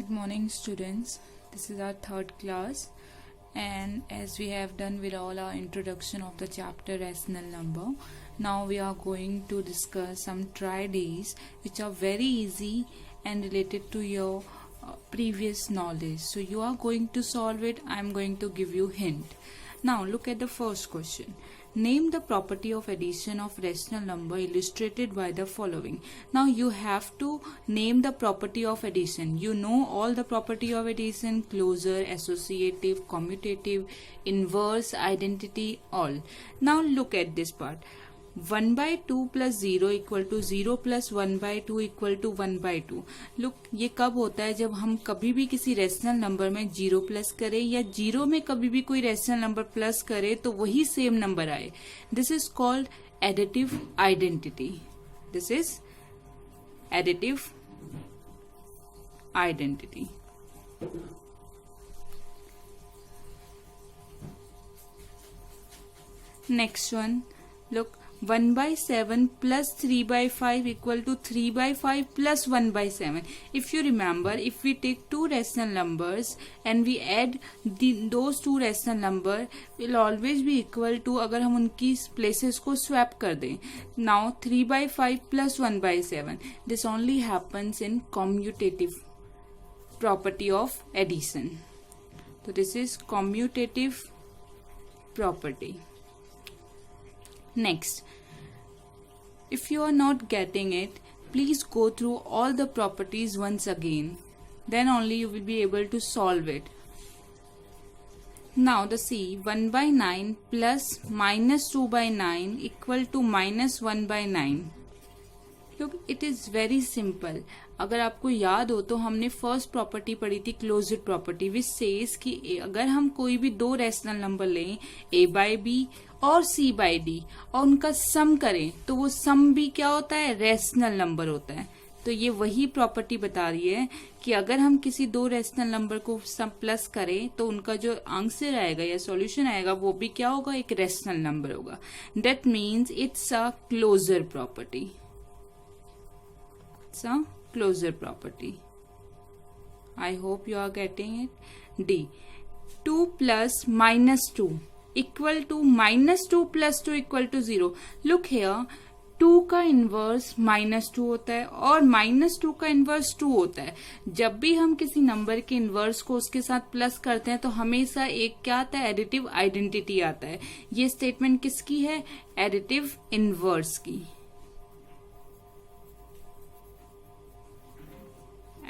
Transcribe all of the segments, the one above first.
Good morning, students. This is our third class, and as we have done with all our introduction of the chapter rational number, now we are going to discuss some triadies which are very easy and related to your previous knowledge. So you are going to solve it. I am going to give you hint. Now look at the first question. Name the property of addition of rational number illustrated by the following. Now you have to name the property of addition. You know all the property of addition: closure, associative, commutative, inverse, identity, all. Now look at this part. 1 by 2 plus 0 equal to 0 plus 1 by 2 equal to 1 by 2. Look, ये कब होता है? जब हम कभी भी किसी rational number में 0 प्लस करें या 0 में कभी भी कोई रेशनल नंबर प्लस करे तो वही सेम नंबर आए. This is called additive identity. This is additive identity. Next one, look, 1 by 7 plus 3 by 5 equal to 3 by 5 plus 1 by 7. If you remember, if we take two rational numbers and we add those two rational number will always be equal to, अगर हम उनकी places को swap कर दें. Now 3 by 5 plus 1 by 7. This only happens in commutative property of addition. So this is commutative property. Next, if you are not getting it, please go through all the properties once again. Then only you will be able to solve it. Now the C, 1 by 9 plus minus 2 by 9 equal to minus 1 by 9. Look, it is very simple. अगर आपको याद हो तो हमने first property पढ़ी थी, closed property, which says कि अगर हम कोई भी दो रैशनल नंबर लें, a बाई बी और c बाई डी, और उनका सम करें तो वो सम भी क्या होता है? रैशनल नंबर होता है. तो ये वही प्रॉपर्टी बता रही है कि अगर हम किसी दो रैशनल नंबर को सम प्लस करें तो उनका जो आंसर आएगा या सॉल्यूशन आएगा वो भी क्या होगा? एक रैशनल नंबर होगा. That means it's a closure property. It's a closure property. I hope you are getting it. D, 2 plus minus 2 equal to minus 2 plus 2 equal to 0. Look here, 2 का इनवर्स माइनस 2 होता है और minus 2 का inverse 2 होता है. जब भी हम किसी नंबर के इनवर्स को उसके साथ प्लस करते हैं तो हमेशा एक क्या आता है? एडिटिव आइडेंटिटी आता है. ये स्टेटमेंट किसकी है? एडिटिव इनवर्स की.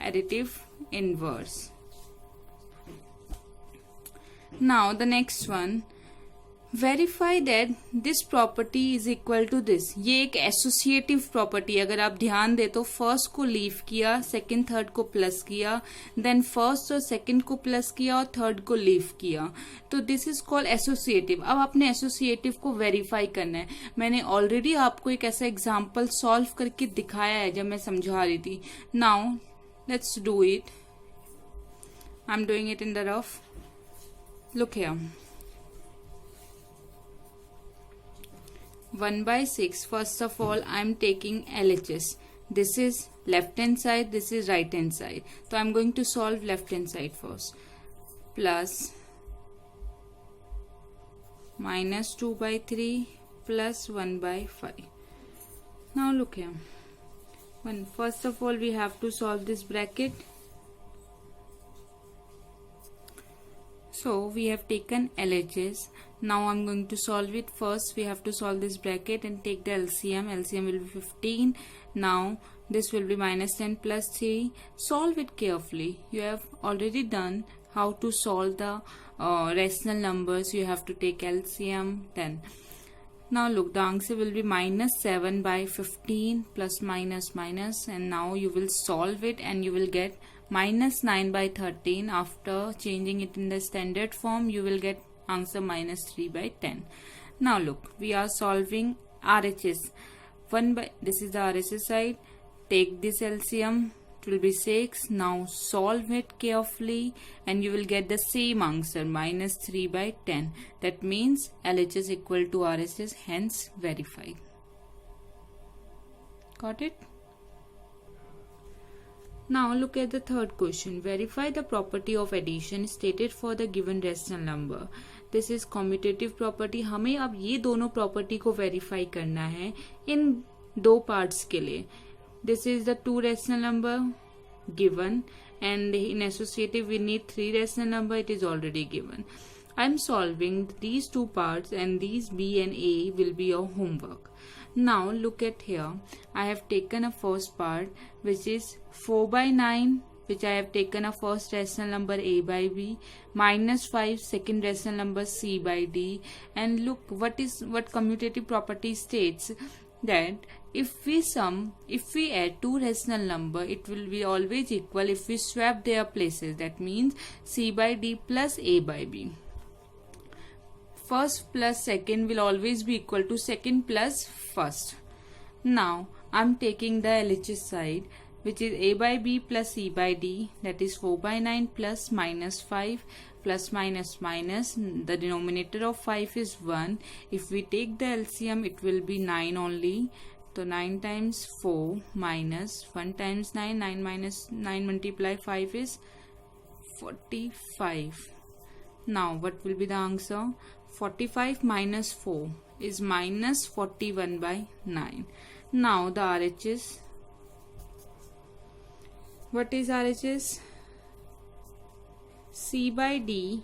Additive inverse. Now the next one, verify that this property is equal to this. ये एक associative property. अगर आप ध्यान दे तो फर्स्ट को लीव किया, सेकंड थर्ड को प्लस किया, देन फर्स्ट और सेकंड को प्लस किया और थर्ड को लीव किया, तो दिस इज कॉल्ड एसोसिएटिव. अब आपने एसोसिएटिव को वेरीफाई करना है. मैंने ऑलरेडी आपको एक ऐसा एग्जाम्पल सॉल्व करके दिखाया है जब मैं समझा रही थी. Now let's do it. I'm doing it in the rough. Look here. 1 by 6. First of all, I'm taking LHS. This is left hand side, this is right hand side. So I'm going to solve left hand side first. Plus minus 2 by 3 plus 1 by 5. Now look here. First of all, we have to solve this bracket. So we have taken LHS. Now I'm going to solve it. First we have to solve this bracket and take the LCM. LCM will be 15. Now this will be minus 10 plus 3. Solve it carefully. You have already done how to solve the rational numbers. You have to take LCM then. Now look, the answer will be minus 7 by 15 plus minus minus, and now you will solve it and you will get minus 9 by 13. After changing it in the standard form, you will get answer minus 3 by 10. Now look, we are solving RHS. This is the RHS side. Take this LCM. It will be 6. Now solve it carefully and you will get the same answer, minus 3 by 10. That means LHS equal to RHS, hence verified. Got it? Now look at the third question. Verify the property of addition stated for the given rational number. This is commutative property. हमें अब ये दोनों property को verify करना है इन दो parts के लिए. This is the two rational number given, and in associative we need three rational number. It is already given. I am solving these two parts, and these B and A will be your homework. Now look at here. I have taken a first part which is 4 by 9, which I have taken a first rational number A by B, minus 5 second rational number C by D, and look what commutative property states that if we add two rational number, it will be always equal if we swap their places. That means C by D plus A by B. First plus second will always be equal to second plus first. Now I am taking the LHS side, which is A by B plus C by D, that is 4 by 9 plus minus 5 plus minus minus. The denominator of 5 is 1. If we take the LCM, it will be 9 only. So 9 times 4 minus 1 times 9, 9 minus 9 multiply 5 is 45. Now what will be the answer? 45 minus 4 is minus 41 by 9. Now the RHS. What is RHS? C by D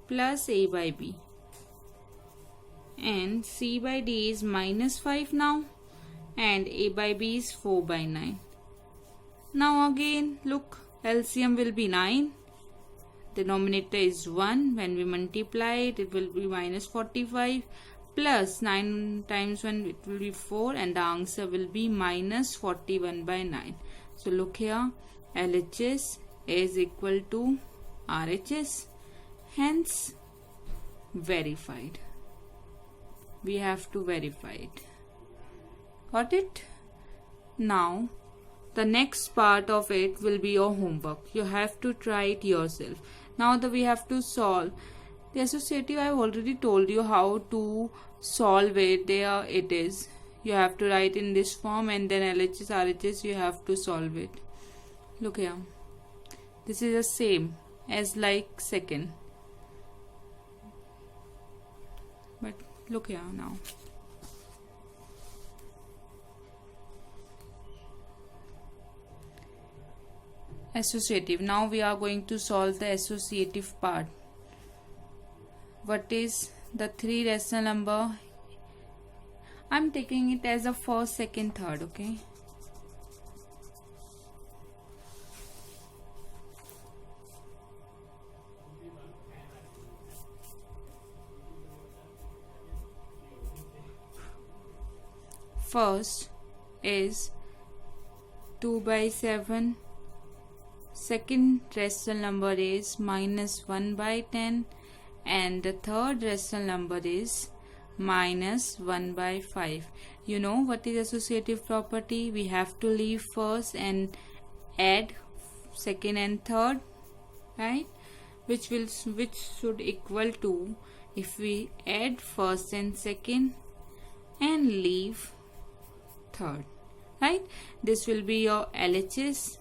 plus A by B. And C by D is minus 5 now. And A by B is 4 by 9. Now again look, LCM will be 9. Denominator is 1. When we multiply it, it will be minus 45 plus 9 times 1, it will be 4, and the answer will be minus 41 by 9. So look here, LHS is equal to RHS, hence verified. We have to verify it. Got it? Now the next part of it will be your homework. You have to try it yourself. Now that we have to solve the associative, I have already told you how to solve it. There it is. You have to write in this form, and then LHS, RHS, you have to solve it. Look here. This is the same as like second. But look here now. Associative. Now we are going to solve the associative part. What is the three rational number? I am taking it as a first, second, third. Okay. First is 2 by 7. Second rational number is minus 1 by 10, and the third rational number is minus 1 by 5. You know what is associative property? We have to leave first and add second and third, right? Which should equal to, if we add first and second and leave third, right? This will be your LHS.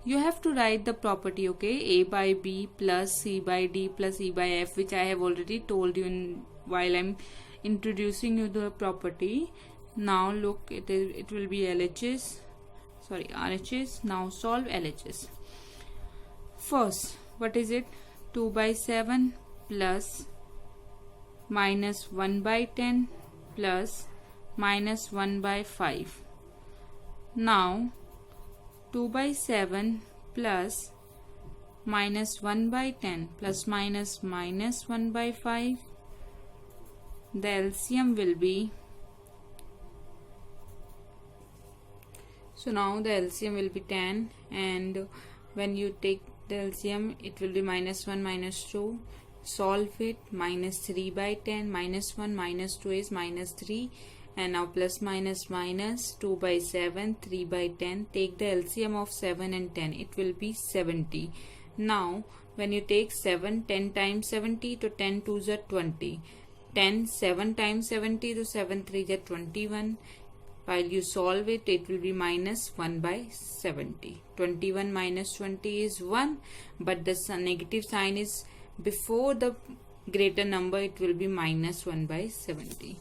You have to write the property, okay? A by B plus C by D plus E by F, which I have already told you while I'm introducing you the property. Now look, it will be RHS. Now solve LHS. First, what is it? 2 by 7 plus minus 1 by 10 plus minus 1 by 5. Now 2 by 7 plus minus 1 by 10 plus minus 1 by 5. The LCM will be, so now the LCM will be 10, and when you take the LCM, it will be minus 1 minus 2. Solve it. Minus 3 by 10 minus 1 minus 2 is minus 3. And now plus minus minus 2 by 7, 3 by 10. Take the LCM of 7 and 10. It will be 70. Now when you take 7, 10 times 70, to 10 2s are 20. 10, 7 times 70, to 7 3s are 21. While you solve it, it will be minus 1 by 70. 21 minus 20 is 1, but the negative sign is before the greater number, it will be minus 1 by 70.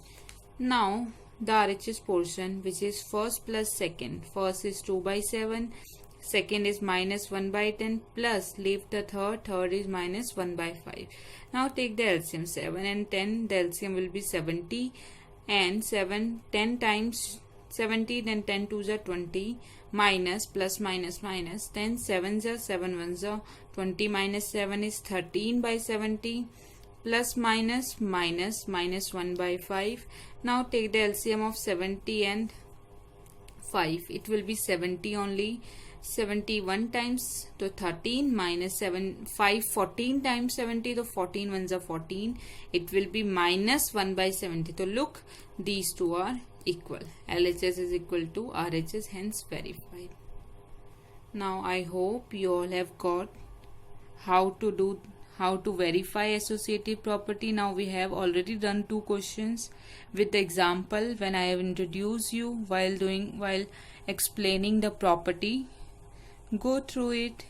Now, the RHS portion, which is first plus second. First is 2 by 7, second is minus 1 by 10, plus leave the third is minus 1 by 5. Now take the LCM, 7 and 10, the LCM will be 70, and 10 times 70, then 10 2s are 20, minus plus minus minus, then 7s are 7 1s are 20 minus 7 is 13 by 70, plus minus minus minus 1 by 5. Now take the LCM of 70 and 5. It will be 70 only. 71 times to 13 minus 5 14 times 70, the 14 ones are 14. It will be minus 1 by 70. So look, these two are equal. LHS is equal to RHS, hence verified. Now I hope you all have got how to verify associative property. Now we have already done 2 questions with the example when I have introduced you while explaining the property. Go through it.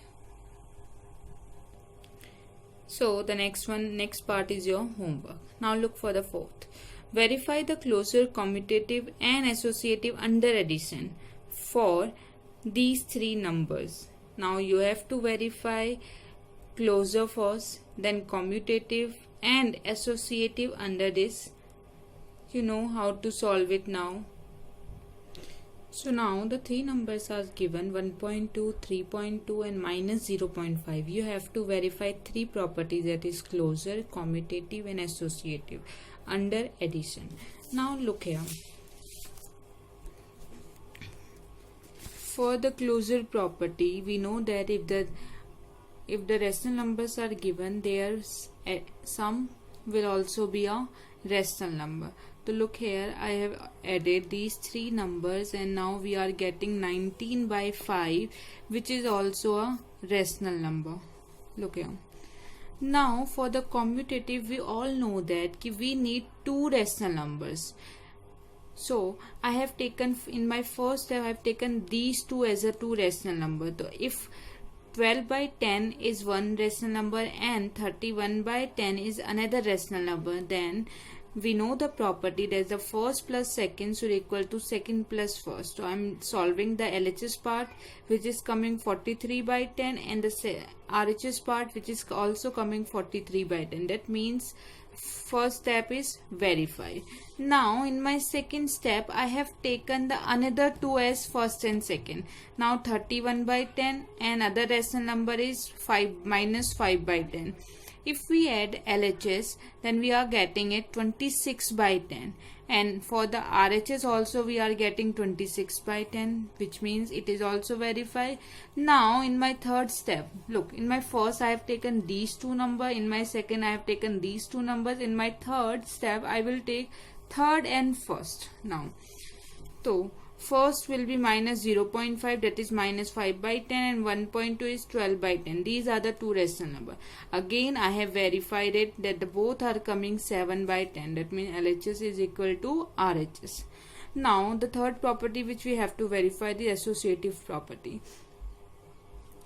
So the next part is your homework. Now look for the 4th. Verify the closure, commutative and associative under addition for these 3 numbers. Now you have to verify closure first, then commutative and associative under this. You know how to solve it now. So now the 3 numbers are given, 1.2, 3.2 and minus 0.5. You have to verify 3 properties, that is closure, commutative and associative under addition. Now look here. For the closure property, we know that if the rational numbers are given, their sum will also be a rational number. So look here, I have added these 3 numbers and now we are getting 19 by 5, which is also a rational number. Look here. Now for the commutative, we all know that we need 2 rational numbers. So I have taken, in my first step, I have taken these 2 as a 2 rational number. So if 12 by 10 is one rational number and 31 by 10 is another rational number, then we know the property that the first plus second should equal to second plus first. So I'm solving the LHS part, which is coming 43 by 10, and the RHS part, which is also coming 43 by 10. That means first step is verified. Now in my second step, I have taken the another 2 as first and second. Now 31 by 10 and other rational number is 5 minus 5 by 10. If we add LHS, then we are getting it 26 by 10, and for the RHS also we are getting 26 by 10, which means it is also verified. Now in my third step, look, in my first I have taken these 2 numbers, in my second I have taken these 2 numbers, in my third step I will take third and first. Now so first will be minus 0.5, that is minus 5 by 10, and 1.2 is 12 by 10. These are the 2 rational numbers. Again I have verified it that both are coming 7 by 10. That means LHS is equal to RHS. Now the third property which we have to verify, the associative property.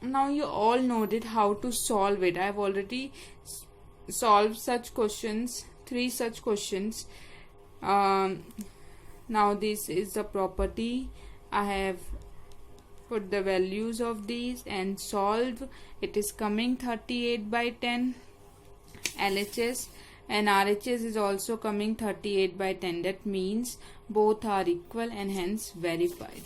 Now you all know that how to solve it. I have already solved such questions, 3 such questions. Now this is the property. I have put the values of these and solve. It is coming 38 by 10 LHS, and RHS is also coming 38 by 10. That means both are equal and hence verified.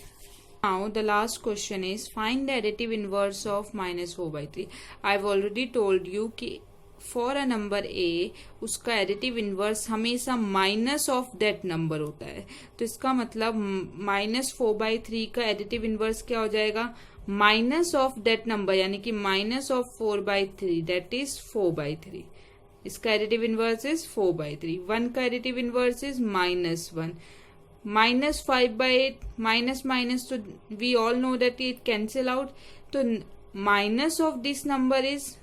Now the last question is find the additive inverse of minus 4 by 3. I have already told you कि for a number A उसका additive inverse हमेशा minus of that number होता है. तो इसका मतलब minus 4/3 का additive inverse क्या हो जाएगा, माइनस ऑफ दैट नंबर, यानी कि माइनस ऑफ 4/3, दैट इज 4/3. इसका एडिटिव इनवर्स इज 4/3. 1 का additive inverse is -1. Minus 5/8 minus minus, तो we all know that it cancel out. तो minus of this number is,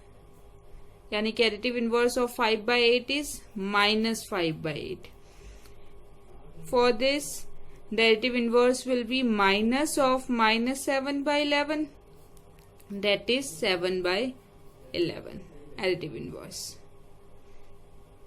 यानी कि additive inverse of 5/8 is -5/8. For this The additive inverse will be minus of minus 7 by 11. That is 7 by 11. Additive inverse.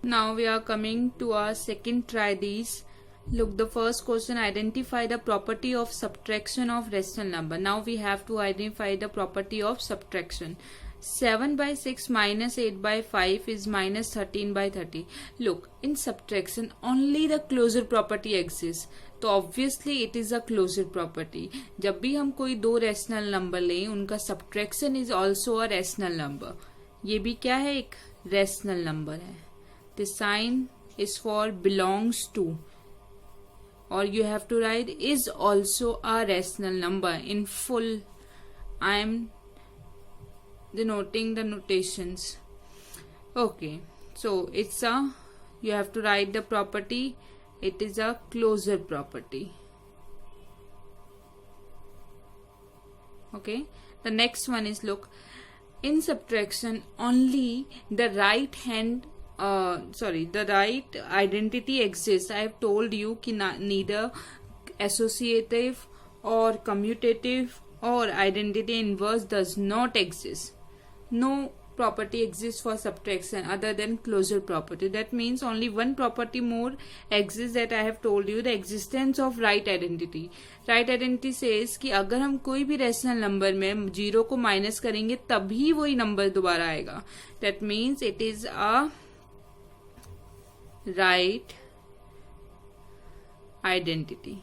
Now we are coming to our second try these. Look, the first question, identify the property of subtraction of rational number. Now we have to identify the property of subtraction. 7 by 6 minus 8 by 5 is minus 13 by 30. Look, in subtraction only the closure property exists. तो obviously it is a closure property. जब भी हम कोई दो rational number लें उनका subtraction is also a rational number. ये भी क्या है, एक रैशनल नंबर है. The sign is for belongs to, और you have to write is also a rational number in full. I am denoting the notations. Okay, so it's a, you have to write the property, it is a closure property. Okay, the next one is, look, in subtraction only the right hand the right identity exists. I have told you कि neither associative or commutative or identity inverse does not exist. No property exists for subtraction other than closure property. That means only one property more exists, that I have told you, the existence of right identity. Right identity says कि अगर हम कोई भी rational number में zero को minus करेंगे तभी वही नंबर दोबारा आएगा. That means it is a right identity.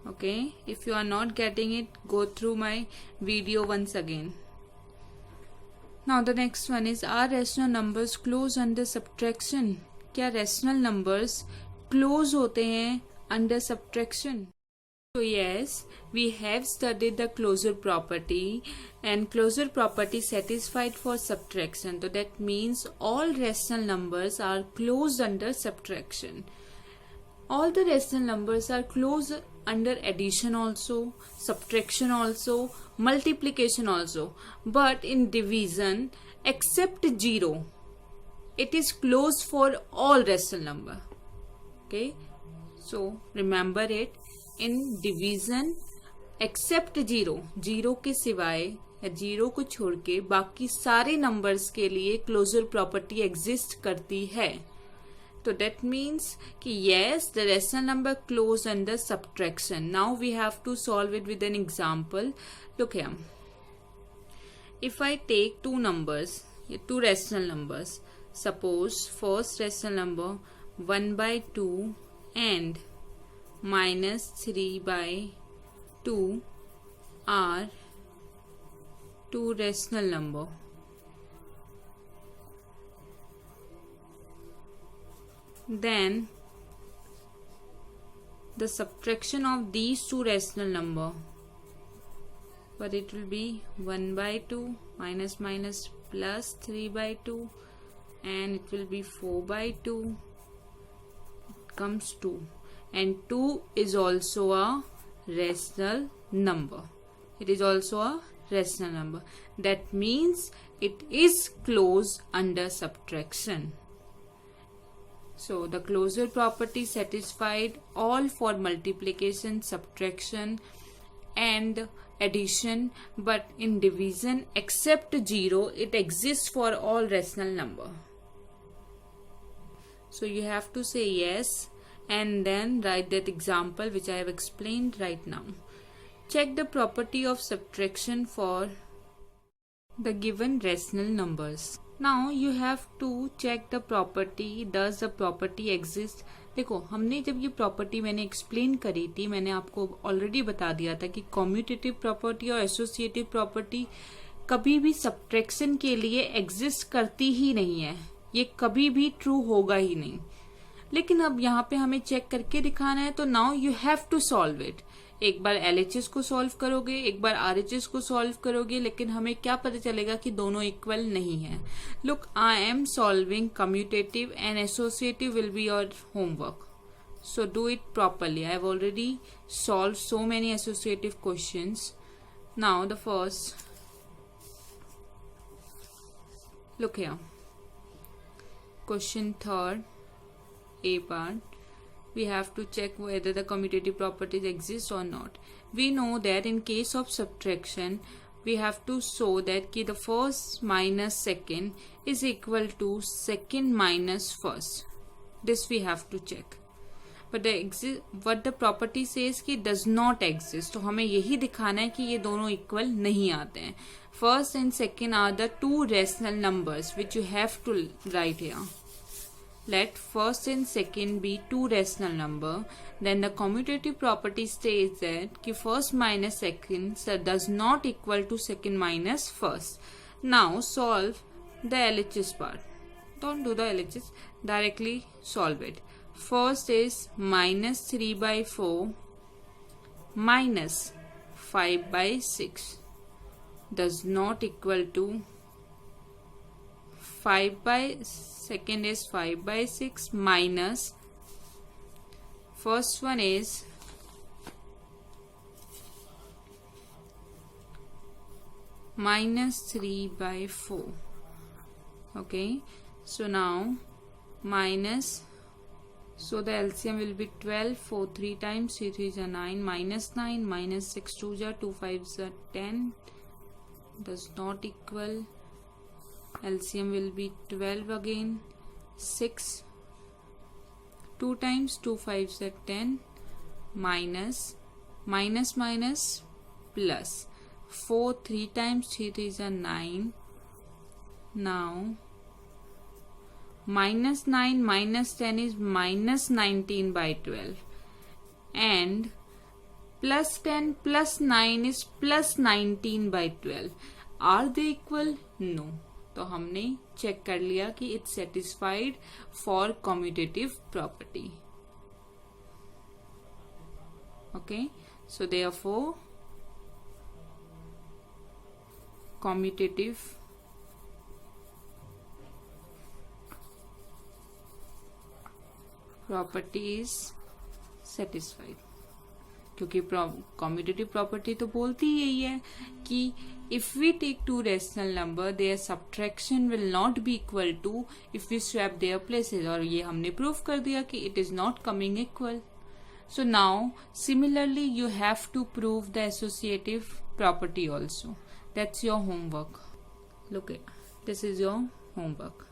Okay, if you are not getting it, go through my video once again. Now the next one is, are rational numbers close under subtraction? क्या rational numbers close होते हैं under subtraction? So yes, we have studied the closure property, and closure property satisfied for subtraction. So that means all rational numbers are closed under subtraction. All the rational numbers are closed under addition also, subtraction also, multiplication also, but in division except 0 it is closed for all rational number. Okay, so remember it, in division except 0 के सिवाय या 0 को छोड़ के बाकी सारे numbers के लिए क्लोजर प्रॉपर्टी एग्जिस्ट करती है. So that means कि yes, the rational number close under subtraction. Now we have to solve it with an example. Look here. If I take two numbers, two rational numbers, suppose first rational number 1 by 2 and minus 3 by 2 are two rational number. Then the subtraction of these two rational number, but it will be 1 by 2 minus minus plus 3 by 2, and it will be 4 by 2. It comes 2, and 2 is also a rational number. It is also a rational number. That means it is closed under subtraction. So the closure property satisfied all for multiplication, subtraction and addition, but in division except 0 it exists for all rational number. So you have to say yes and then write that example which I have explained right now. Check the property of subtraction for the given rational numbers. Now you have to check the property. Does the property exist? देखो, हमने जब ये property मैंने explain करी थी, मैंने आपको already बता दिया था कि कॉम्यूटेटिव प्रॉपर्टी और एसोसिएटिव प्रॉपर्टी कभी भी सब्ट्रैक्शन के लिए एग्जिस्ट करती ही नहीं है. ये कभी भी ट्रू होगा ही नहीं. लेकिन अब यहाँ पे हमें चेक करके दिखाना है, तो now you have to solve it. एक बार LHS को सॉल्व करोगे, एक बार RHS को सॉल्व करोगे, लेकिन हमें क्या पता चलेगा कि दोनों इक्वल नहीं है. Look, I am solving commutative and associative will be your homework, so do it properly. I have already solve so many associative questions. Now the first, look here, question third, A part. we have to check whether the commutative properties exist or not. We know that in case of subtraction, we have to show that the first minus second is equal to second minus first. This we have to check. But what the property says कि does not exist. तो हमें यही दिखाना है कि ये दोनों equal नहीं आते हैं. First and second are the two rational numbers which you have to write here. Let first and second be two rational number. Then the commutative property states that first minus second does not equal to second minus first. Now solve the LHS part. Don't do the LHS. Directly solve it. First is minus 3 by 4 minus 5 by 6 does not equal to 5 by second is 5 by 6 minus first one is minus 3 by 4. Okay, so now minus, so the LCM will be 12, 4 3 times, 3 3 is 9, minus 9, minus 6 2 is 2, 5 is 10, does not equal, LCM will be 12 again, 6, 2 times 2 5 is 10, minus, minus minus plus, 4 3 times 3 3 is 9, now minus 9 minus 10 is minus 19 by 12 and plus 10 plus 9 is plus 19 by 12. Are they equal? No. तो हमने check कर लिया कि it's satisfied for commutative property. Okay, so therefore commutative property is satisfied. क्योंकि commutative property तो बोलती ही यही है कि if we take two rational number, their subtraction will not be equal to if we swap their places. और ये हमने prove कर दिया कि it is not coming equal. So now similarly you have to prove the associative property also. That's your homework. Look at this is your homework.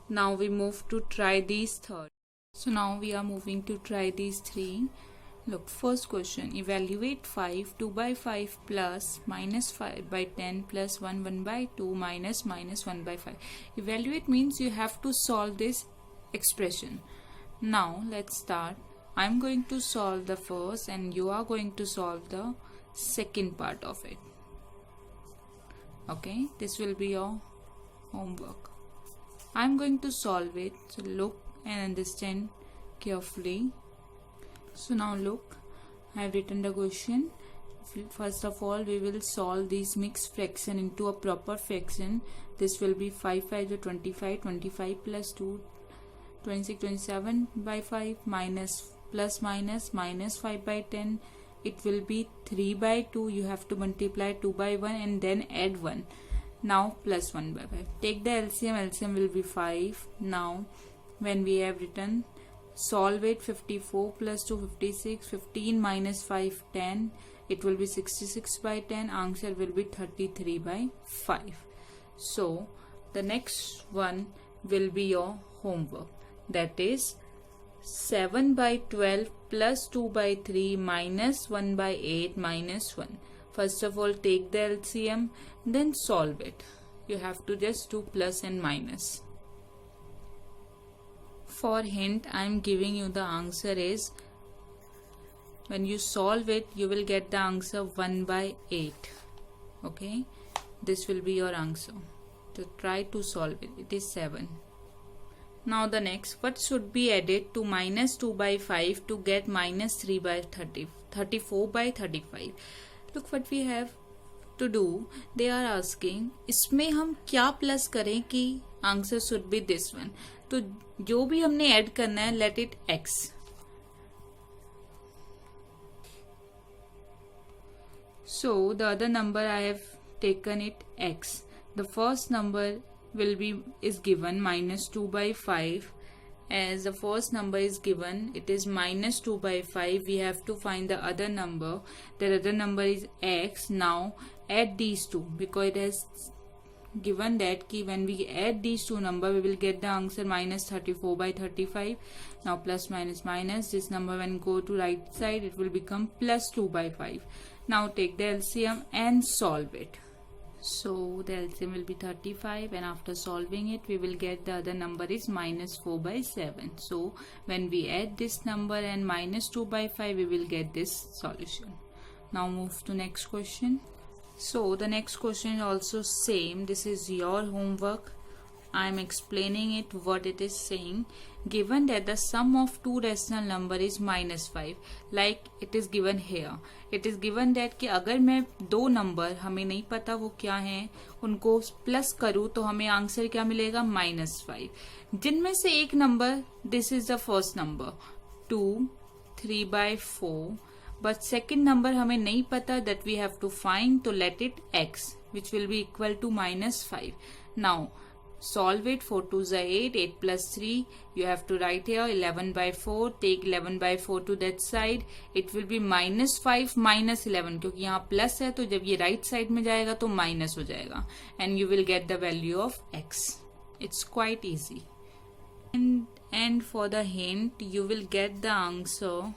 Now we move to try these third. So now we are moving to try these three. Look, first question, evaluate 5, 2 by 5 plus minus 5 by 10 plus 1, 1 by 2 minus minus 1 by 5. Evaluate means you have to solve this expression. Now let's start. I'm going to solve the first and you are going to solve the second part of it. Okay, this will be your homework. I'm going to solve it, so look and understand carefully. So now look, I have written the question. First of all, we will solve these mixed fraction into a proper fraction. This will be 5 5 to 25, 25 plus 2, 26, 27 by 5 minus plus minus minus 5 by 10. It will be 3 by 2. You have to multiply 2 by 1 and then add 1. Now plus 1 by 5. Take the LCM. LCM will be 5. Now when we have written, solve it. 54 plus 2 56, 15 minus 5 10, it will be 66 by 10. Answer will be 33 by 5. So the next one will be your homework, that is 7 by 12 plus 2 by 3 minus 1 by 8 minus 1. First of all, take the LCM, then solve it. You have to just do plus and minus. For hint, I am giving you the answer is, when you solve it, you will get the answer 1 by 8. Okay, this will be your answer. So try to solve it. It is 7. Now the next, what should be added to minus 2 by 5 to get minus 3 by 34 by 35? Look what we have to do. They are asking, इसमें हम क्या plus करें कि answer should be this one. तो जो भी हमने add करना है, let it x. So the other number I have taken it x. The first number will be is given minus 2 by 5 as the first number is given, it is minus 2 by 5. We have to find the other number. The other number is x. Now add these two, because it has given that ki when we add these two numbers, we will get the answer minus 34 by 35. Now plus minus minus, this number when go to right side, it will become plus 2 by 5. Now take the LCM and solve it. So the LCM will be 35, and after solving it, we will get the other number is minus 4 by 7. So when we add this number and minus 2 by 5, we will get this solution. Now move to next question. So the next question is also same. This is your homework. I am explaining it what it is saying. Given that the sum of two rational number is minus 5, like it is given here. It is given that कि अगर मैं दो number हमें नहीं पता वो क्या हैं उनको प्लस करूँ तो हमें आंसर क्या मिलेगा -5. जिनमें से एक नंबर, this is the first number 2 3 by 4, but second number हमें नहीं पता, that we have to find, तो let it x which will be equal to -5. Now solve it. 4 2s are 8, 8 plus 3, you have to write here 11 by 4, take 11 by 4 to that side, it will be -5 minus 11, क्योंकि यहाँ plus है तो जब ये right side में जाएगा तो minus हो जाएगा, and you will get the value of x. It's quite easy. And for the hint, you will get the answer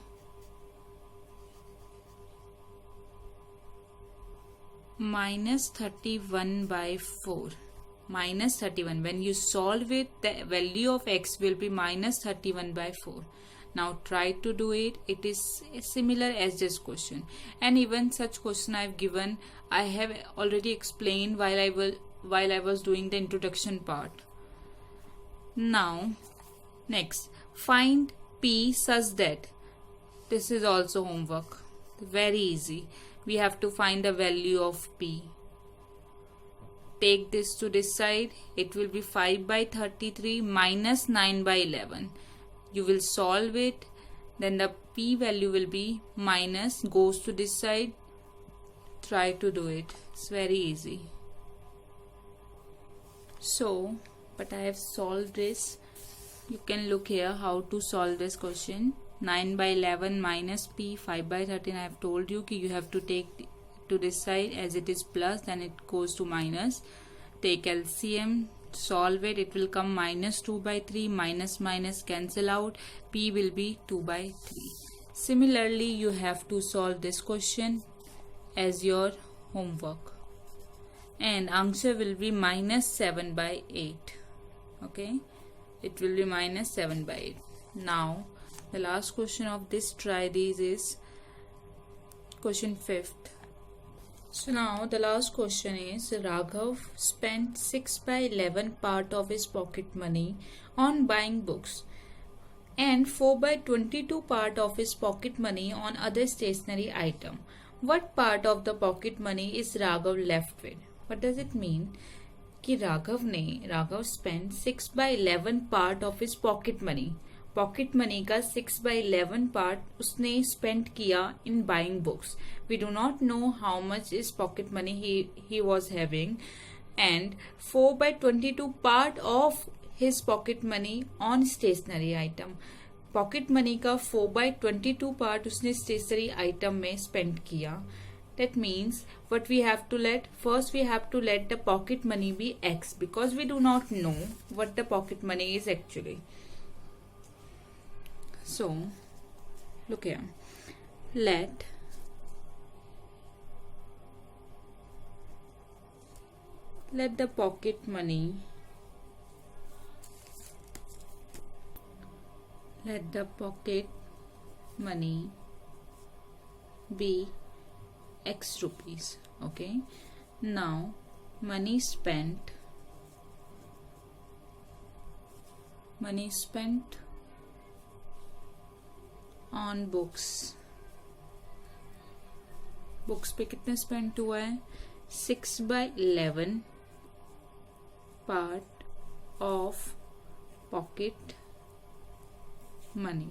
-31 by 4. -31. When you solve it, the value of x will be -31 by 4. Now try to do it. It is similar as this question, and even such question I have given. I have already explained while I was doing the introduction part. Now next, find p such that. This is also homework. Very easy. We have to find the value of p. Take this to this side, it will be 5 by 33 minus 9 by 11. You will solve it, then the p value will be minus, goes to this side. Try to do it. It's very easy. So, but I have solved this. You can look here how to solve this question. 9 by 11 minus p, 5 by 13. I have told you कि you have to take to this side, as it is plus, then it goes to minus. Take LCM, solve it. It will come minus 2 by 3, minus minus cancel out. P will be 2 by 3. Similarly, you have to solve this question as your homework, and answer will be -7 by 8. Okay, it will be -7 by 8. Now the last question of this try these is question 5th. So now the last question is, Raghav spent 6 by 11 part of his pocket money on buying books and 4 by 22 part of his pocket money on other stationery item. What part of the pocket money is Raghav left with? What does it mean? कि Raghav spent 6 by 11 part of his pocket money. Pocket money का 6 by 11 part उसने spend किया in buying books. We do not know how much is pocket money he was having, and 4 by 22 part of his pocket money on stationery item. Pocket money का 4 by 22 part उसने stationery item में spend किया. That means what we have to let, first we have to let the pocket money be x, because we do not know what the pocket money is actually. So look here, let the pocket money be x rupees. Okay, now money spent on books पे कितने spend हुआ है? 6 by 11 part of pocket money.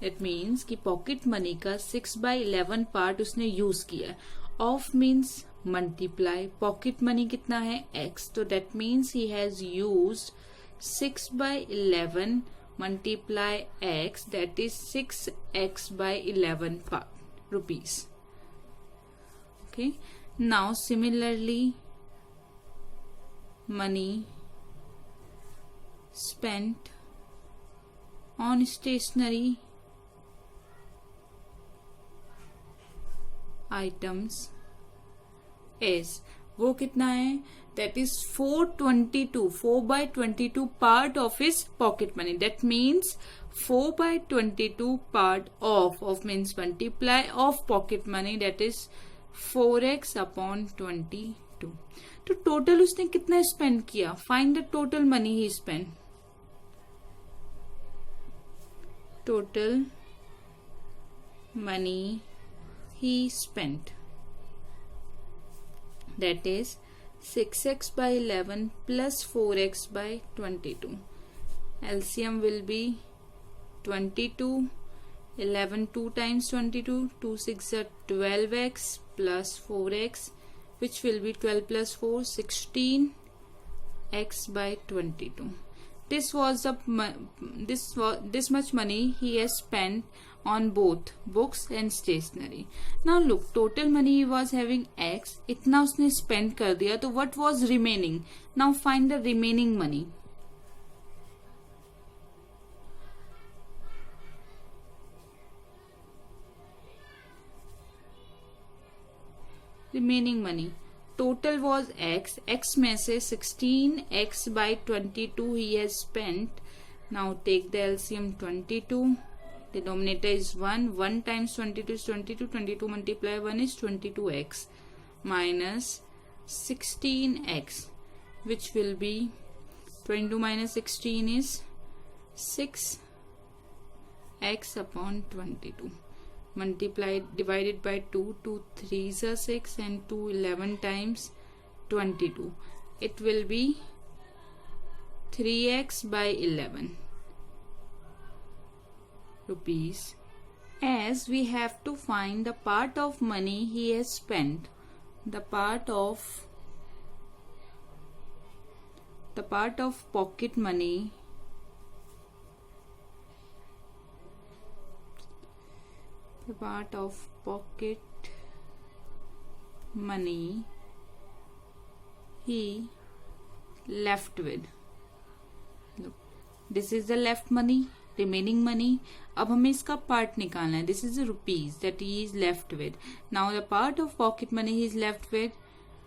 It means कि pocket money का 6 by 11 part उसने use किया. Of means multiply. Pocket money कितना है? x. तो that means he has used 6 by 11 multiply x, that is 6x by 11 rupees. Okay, now similarly money spent on stationery items is, वो कितना है, that is 422, 4 by 22 part of his pocket money. That means 4 by 22 part of means multiply of pocket money, that is 4x upon 22. तो total उसने कितना spend किया, find the total money he spend. Total money he spent, that is 6x by 11 plus 4x by 22. LCM will be 22, 11 2 times 22, 2 6 are 12x plus 4x, which will be 12 plus 4, 16x by 22. This was the this much money he has spent on both books and stationery. Now look, total money he was having x, इतना उसने spend कर दिया, तो what was remaining? Now find the remaining money. Remaining money. Total was x. X में से 16x by 22 he has spent. Now take the LCM 22. Denominator is 1. 1 times 22 is 22. 22 multiply 1 is 22x minus 16x, which will be 22 minus 16 is 6x upon 22. Multiplied, divided by 2, 2 3s are 6 and 2 11 times 22. It will be 3x by 11 rupees. As we have to find the part of money he has spent, the part of pocket money he left with. Look, this is the left money, remaining money. अब हमें इसका part निकालना है. This is the rupees that he is left with. Now the part of pocket money he is left with,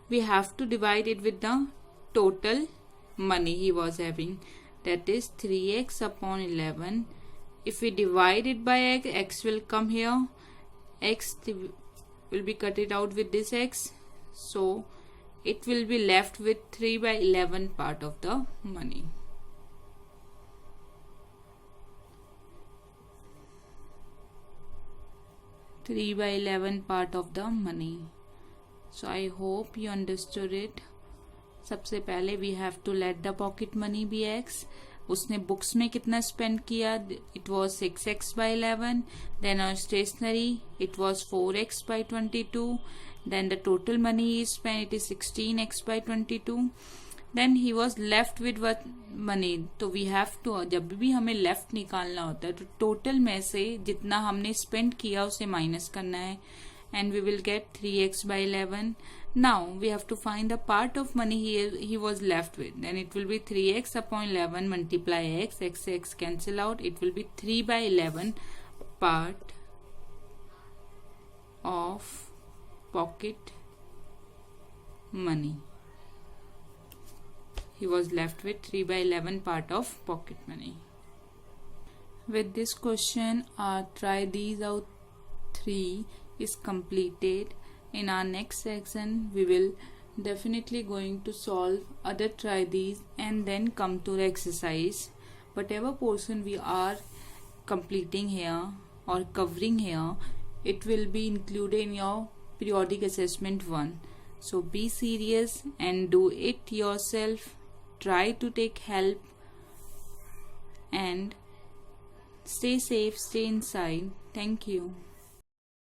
we have to divide it with the total money he was having. That is 3x upon 11. If we divide it by x, x will come here. X will be cut it out with this x. So it will be left with 3 by 11 part of the money. By 11 part of the money. So I hope you understood it. सबसे पहले we have to let the pocket money be x. उसने books में कितना spend किया, it was 6x by 11. Then on stationery it was 4x by 22. Then the total money he spent, it is 16x by 22. Then he was left with what money. तो we have to, जब भी हमें left निकालना होता है तो total में से जितना हमने स्पेंड किया उसे माइनस करना है, and we will get 3x by 11. Now we have to find the part of money he was left with. Then it will be 3x upon 11 multiply x. X cancel out. It will be 3 by 11 part of pocket money. He was left with 3 by 11 part of pocket money. With this question, try these out 3 is completed. In our next section, we will definitely going to solve other try these and then come to the exercise. Whatever portion we are completing here or covering here, it will be included in your periodic assessment 1. So be serious and do it yourself. Try to take help and stay safe, stay inside. Thank you.